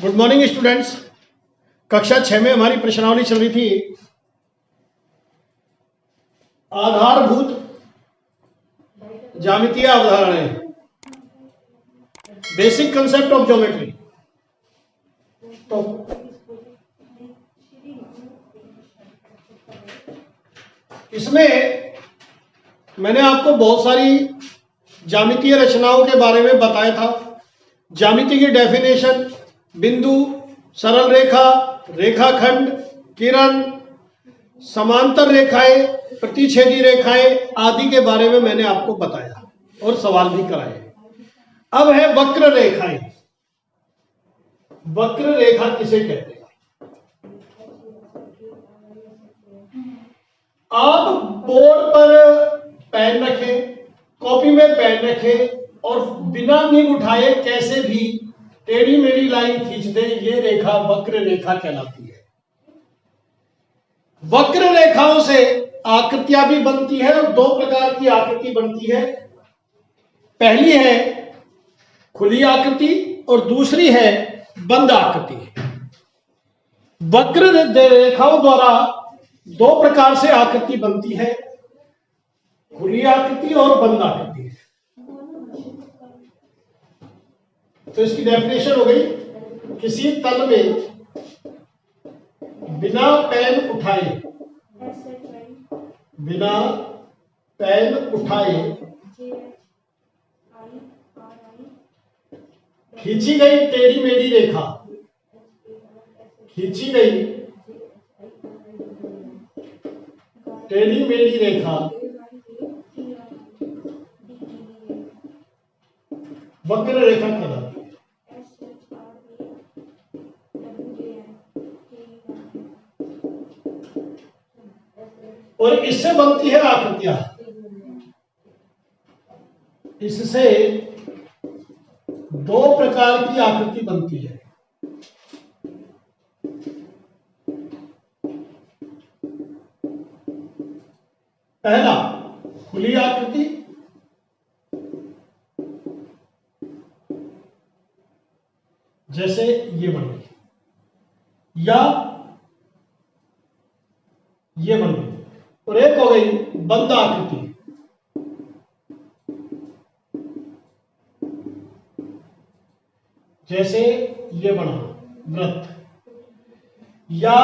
Good morning students. कक्षा 6 में हमारी प्रश्नावली चल रही थी आधारभूत ज्यामितीय अवधारणाएं, बेसिक कंसेप्ट ऑफ ज्योमेट्री। तो इसमें मैंने आपको बहुत सारी ज्यामितीय रचनाओं के बारे में बताया था। ज्यामिति की डेफिनेशन, बिंदु, सरल रेखा, रेखाखंड, किरण, समांतर रेखाएं, प्रतिच्छेदी रेखाएं आदि के बारे में मैंने आपको बताया और सवाल भी कराए। अब है वक्र रेखाएं। वक्र रेखा किसे कहते हैं? आप बोर्ड पर पेन रखें, कॉपी में पेन रखें और बिना नींब उठाए कैसे भी टेढ़ी मेढ़ी लाइन खींच दे, ये रेखा वक्र रेखा कहलाती है। वक्र रेखाओं से आकृतियां भी बनती है और दो प्रकार की आकृति बनती है। पहली है खुली आकृति और दूसरी है बंद आकृति। वक्र रेखाओं द्वारा दो प्रकार से आकृति बनती है, खुली आकृति और बंद आकृति। तो इसकी डेफिनेशन हो गई, किसी तल में बिना पेन उठाए, बिना पेन उठाए खींची गई टेढ़ी मेढ़ी रेखा, खींची गई टेढ़ी मेढ़ी रेखा वक्र रेखा कहलाती है। और इससे बनती है आकृतियां। इससे दो प्रकार की आकृति बनती है। पहला खुली आकृति, जैसे ये बन गई, या ये बन गई। और एक हो गई बंद आकृति, जैसे ये बना वृत्त, या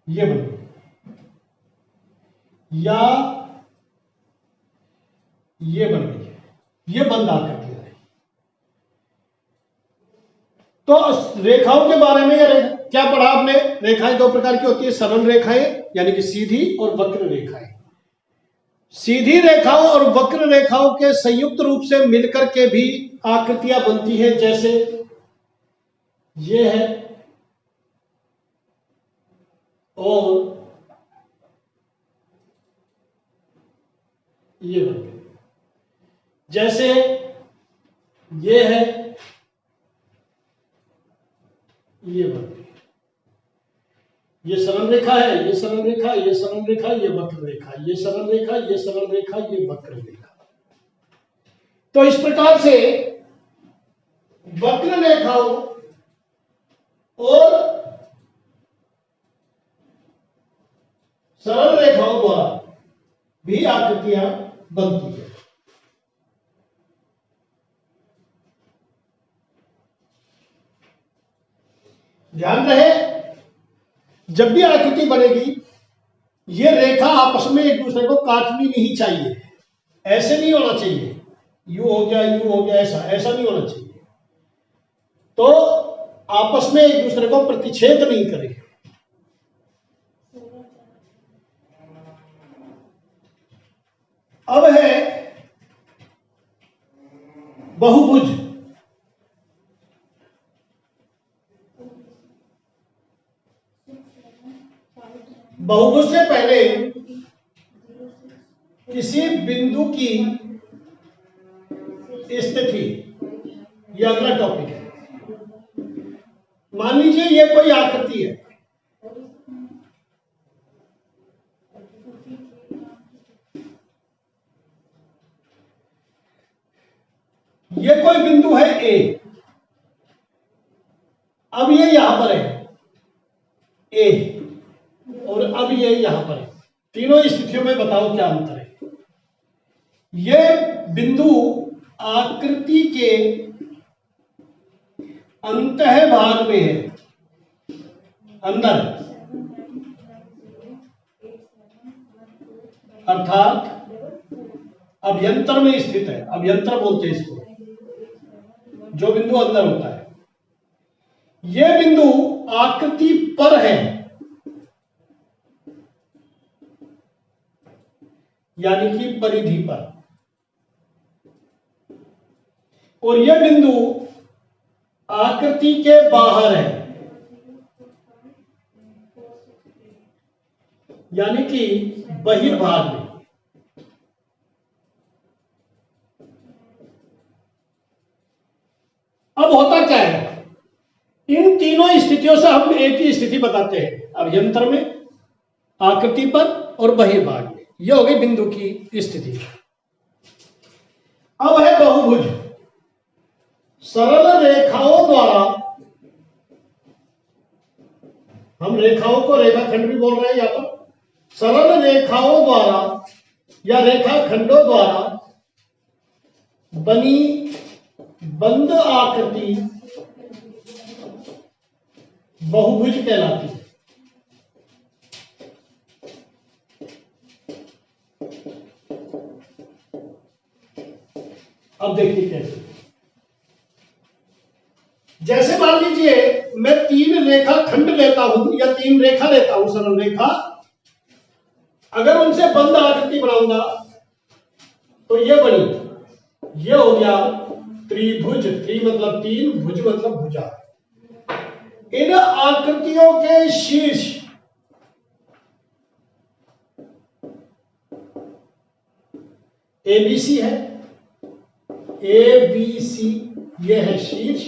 ये बन गई, या ये बन गई है। ये बंद आकृति है। तो रेखाओं के बारे में क्या पढ़ा आपने? रेखाएं दो प्रकार की होती है, सरल रेखाएं यानी कि सीधी और वक्र रेखाएं। सीधी रेखाओं और वक्र रेखाओं के संयुक्त रूप से मिलकर के भी आकृतियां बनती हैं, जैसे ये है और ये बन गई। जैसे ये है, ये बन गई। ये सरल रेखा है, ये सरल रेखा, ये सरल रेखा, ये वक्र रेखा, ये सरल रेखा, ये सरल रेखा, ये वक्र रेखा। तो इस प्रकार से वक्र रेखाओं और सरल रेखाओं द्वारा भी आकृतियां बनती है। ध्यान रहे, जब भी आकृति बनेगी ये रेखा आपस में एक दूसरे को काटनी नहीं चाहिए। ऐसे नहीं होना चाहिए, यू हो गया, यू हो गया, ऐसा नहीं होना चाहिए। तो आपस में एक दूसरे को प्रतिच्छेद नहीं करे। अब है बहुभुज। बहुभुज से पहले किसी बिंदु की स्थिति, यह अगला टॉपिक है। मान लीजिए ये कोई आकृति है, स्थितियों में बताओ क्या अंतर है। ये बिंदु आकृति के अंतः भाग में है, अंदर, अर्थात अभ्यंतर में स्थित है। अभ्यंतर बोलते हैं इसको, जो बिंदु अंदर होता है। यह बिंदु आकृति पर है, यानी कि परिधि पर, और यह बिंदु आकृति के बाहर है, यानी कि बहिर्भाग में। अब होता क्या है, इन तीनों स्थितियों से हम एक ही स्थिति बताते हैं, अभ्यंतर में, आकृति पर और बहिर्भाग में। यह हो गई बिंदु की स्थिति। अब है बहुभुज। सरल रेखाओं द्वारा, हम रेखाओं को रेखाखंड भी बोल रहे हैं, या तो सरल रेखाओं द्वारा या रेखाखंडों द्वारा बनी बंद आकृति बहुभुज कहलाती है। अब देखिए कैसे। जैसे मान लीजिए मैं 3 रेखा खंड लेता हूं या 3 रेखा लेता हूं, सरल रेखा, अगर उनसे बंद आकृति बनाऊंगा तो ये बनी, ये हो गया त्रिभुज। त्रि मतलब 3, भुज मतलब भुजा। इन आकृतियों के शीर्ष ABC है, ABC ये है शीर्ष,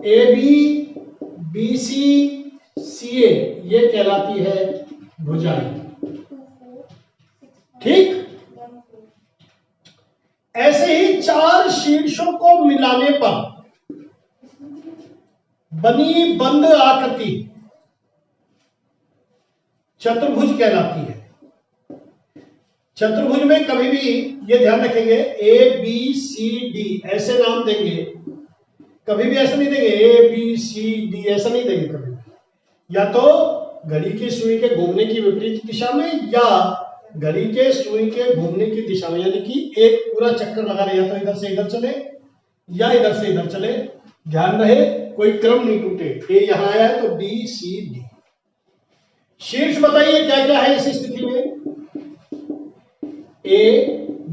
AB BC CA ये कहलाती है भुजाएं। ठीक, ऐसे ही 4 शीर्षों को मिलाने पर बनी बंद आकृति चतुर्भुज कहलाती है। चतुर्भुज में कभी भी ये ध्यान रखेंगे, ABCD ऐसे नाम देंगे, कभी भी ऐसा नहीं देंगे ABCD, ऐसा नहीं देंगे कभी भी। या तो घड़ी की सुई के घूमने की विपरीत दिशा में, या घड़ी के सुई के घूमने की दिशा में, यानी कि एक पूरा चक्कर लगा रहे, या तो इधर से इधर चले या इधर से इधर चले। ध्यान रहे कोई क्रम नहीं टूटे। ए यहां आया है तो BCD। शीर्ष बताइए क्या क्या है इस स्थिति में,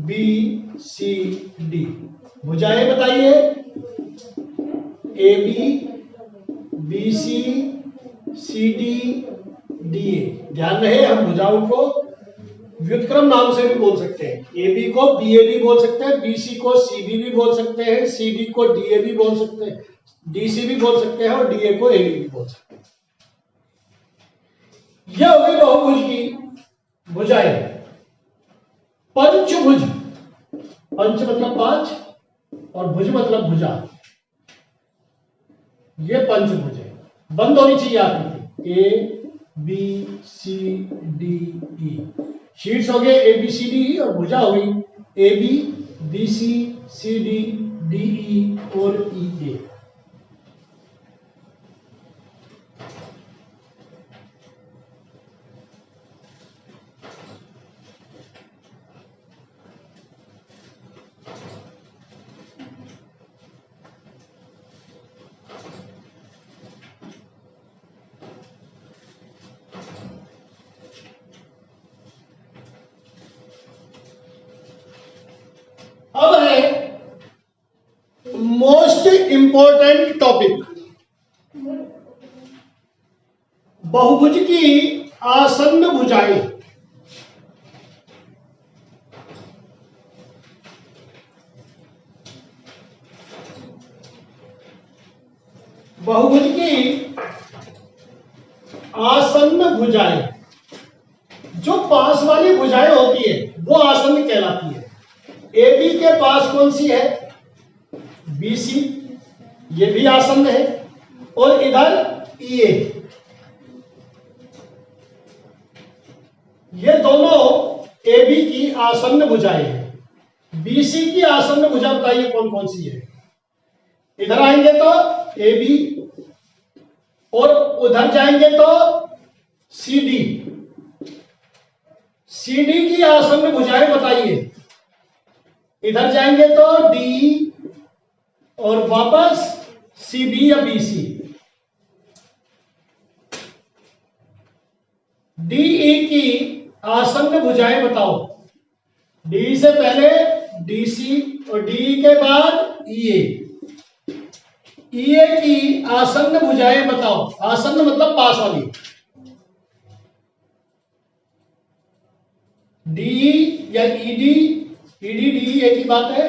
ABCD। भुजाएं बताइए, AB BC CD DA। ध्यान रहे हम भुजाओं को व्युत्क्रम नाम से भी बोल सकते हैं। AB को BAB बोल सकते हैं, BC को CB भी बोल सकते हैं, CD को DA भी बोल सकते हैं, DC भी बोल सकते हैं, और DA को AB भी बोल सकते हैं। यह हो गई बहुभुज की भुजाएं। पंचभुज, पंच मतलब 5 और भुज मतलब भुजा, ये पंचभुज है। बंद होनी चाहिए आकृति, ABCDE। शीर्ष हो गए ABCDE और भुजा हो गई ABBCCDDE और EA। अब है मोस्ट इंपॉर्टेंट टॉपिक, बहुभुज की आसन्न भुजाएं। बहुभुज की आसन्न भुजाएं, जो पास वाली भुजाएं होती है वो आसन्न कहलाती है। AB के पास कौन सी है, BC, ये भी आसन्न है, और इधर EA। ये दोनों AB की आसन्न भुजाएं हैं। BC की आसन्न भुजा बताइए कौन कौन सी है। इधर आएंगे तो AB और उधर जाएंगे तो CD। CD की आसन्न भुजाएं बताइए। इधर जाएंगे तो DE और वापस CB या BC। DE की आसन्न भुजाएं बताओ। DE से पहले DC और DE के बाद EA। EA की आसन्न भुजाएं बताओ। आसन्न मतलब पास वाली। DE या ED, DE एक ही बात है,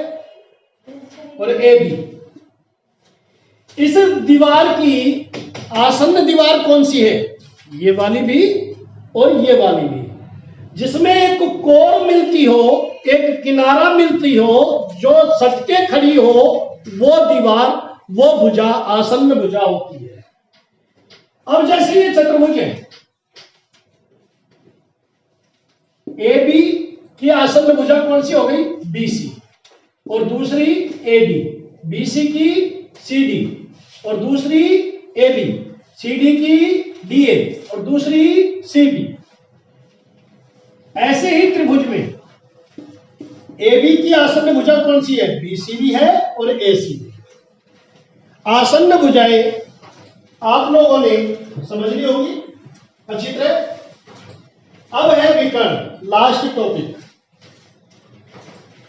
और AB। इस दीवार की आसन्न दीवार कौन सी है? ये वाली भी और ये वाली भी, जिसमें एक कोर मिलती हो, एक किनारा मिलती हो, जो सटके खड़ी हो, वो दीवार, वो भुजा आसन्न भुजा होती है। अब जैसे ये चतुर्भुज है, AB की आसन्न भुजा कौन सी हो गई? BC, और दूसरी AD। BC की CD और दूसरी AB। CD की DA और दूसरी CB। ऐसे ही त्रिभुज में AB की आसन्न भुजा कौन सी है? BC भी है और AC भी। आसन्न भुजाएं आप लोगों ने समझ ली होगी अच्छी तरह। अब है विकर्ण, लास्ट टॉपिक।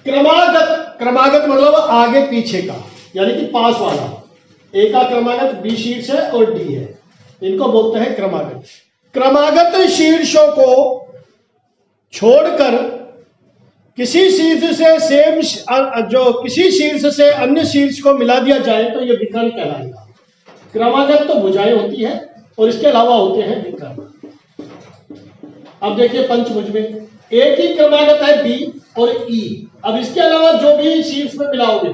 क्रमागत, क्रमागत मतलब आगे पीछे का, यानी कि पास वाला। ए का क्रमागत B शीर्ष है और D है, इनको बोलते हैं क्रमागत। क्रमागत शीर्षों को छोड़कर किसी शीर्ष से सेम, जो किसी शीर्ष से अन्य शीर्ष को मिला दिया जाए तो यह विकर्ण कहलाएगा। क्रमागत तो भुजाएं होती है और इसके अलावा होते हैं विकर्ण। अब देखिए पंचभुज में एक ही क्रमागत है B और E। अब इसके अलावा जो भी शीर्ष में मिलाओगे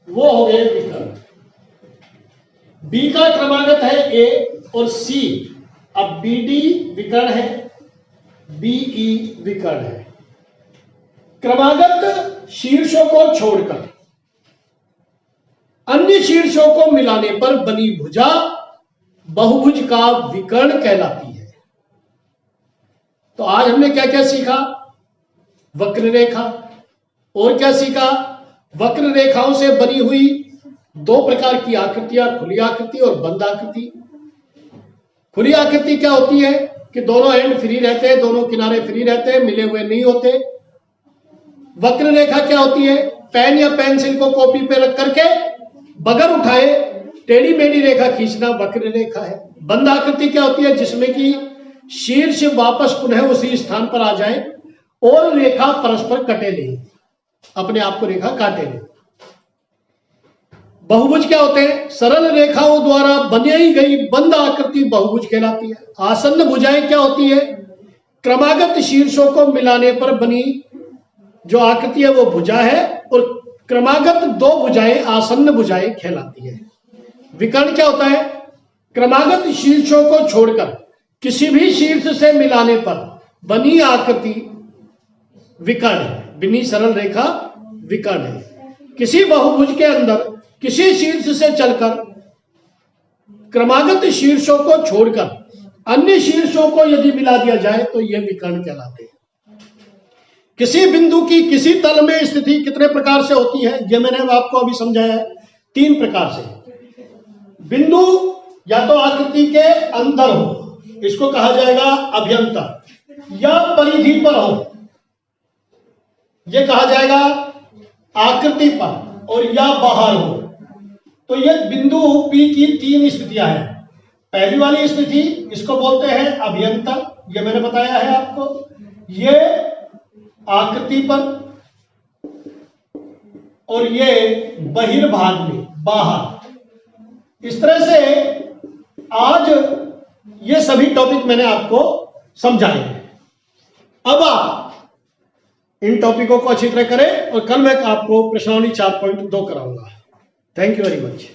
वो हो गए विकर्ण। B का क्रमागत है A और C। अब BD विकर्ण है, BE विकर्ण है। क्रमागत शीर्षों को छोड़कर अन्य शीर्षों को मिलाने पर बनी भुजा बहुभुज का विकर्ण कहलाती है। तो आज हमने क्या क्या सीखा? वक्र रेखा। और क्या सीखा? वक्र रेखाओं से बनी हुई दो प्रकार की आकृतियां, खुली आकृति और बंद आकृति। खुली आकृति क्या होती है कि दोनों एंड फ्री रहते हैं, दोनों किनारे फ्री रहते हैं, मिले हुए नहीं होते। वक्र रेखा क्या होती है? पेन या पेंसिल को कॉपी पे रख करके बगर उठाए टेढ़ी मेढ़ी रेखा खींचना वक्र रेखा है। बंद आकृति क्या होती है? जिसमें कि शीर्ष वापस पुनः उसी स्थान पर आ जाए और रेखा परस्पर कटे नहीं, अपने आप को रेखा काटे नहीं। बहुभुज क्या होते हैं? सरल रेखाओं द्वारा बनाई गई बंद आकृति बहुभुज कहलाती है। आसन्न भुजाएं क्या होती है? क्रमागत शीर्षों को मिलाने पर बनी जो आकृति है वो भुजा है, और क्रमागत दो भुजाएं आसन्न भुजाएं कहलाती है। विकर्ण क्या होता है? क्रमागत शीर्षों को छोड़कर किसी भी शीर्ष से मिलाने पर बनी आकृति विकर्ण है। बिनी सरल रेखा विकर्ण है। किसी बहुभुज के अंदर किसी शीर्ष से चलकर क्रमागत शीर्षों को छोड़कर अन्य शीर्षों को यदि मिला दिया जाए तो यह विकर्ण कहलाते हैं। किसी बिंदु की किसी तल में स्थिति कितने प्रकार से होती है, यह मैंने आपको अभी समझाया है। 3 प्रकार से। बिंदु या तो आकृति के अंदर हो, इसको कहा जाएगा अभ्यंतर, या परिधि पर हो, यह कहा जाएगा आकृति पर, और या बाहर हो। तो ये बिंदु P की 3 स्थितियां हैं। पहली वाली स्थिति इसको बोलते हैं अभ्यंतर, यह मैंने बताया है आपको। ये आकृति पर, और ये बहिर्भाग में, बाहर। इस तरह से आज ये सभी टॉपिक मैंने आपको समझाए हैं। अब आप इन टॉपिकों को अच्छी तरह करें, और कल मैं आपको प्रश्नावली 4.2 कराऊंगा। Thank you very much.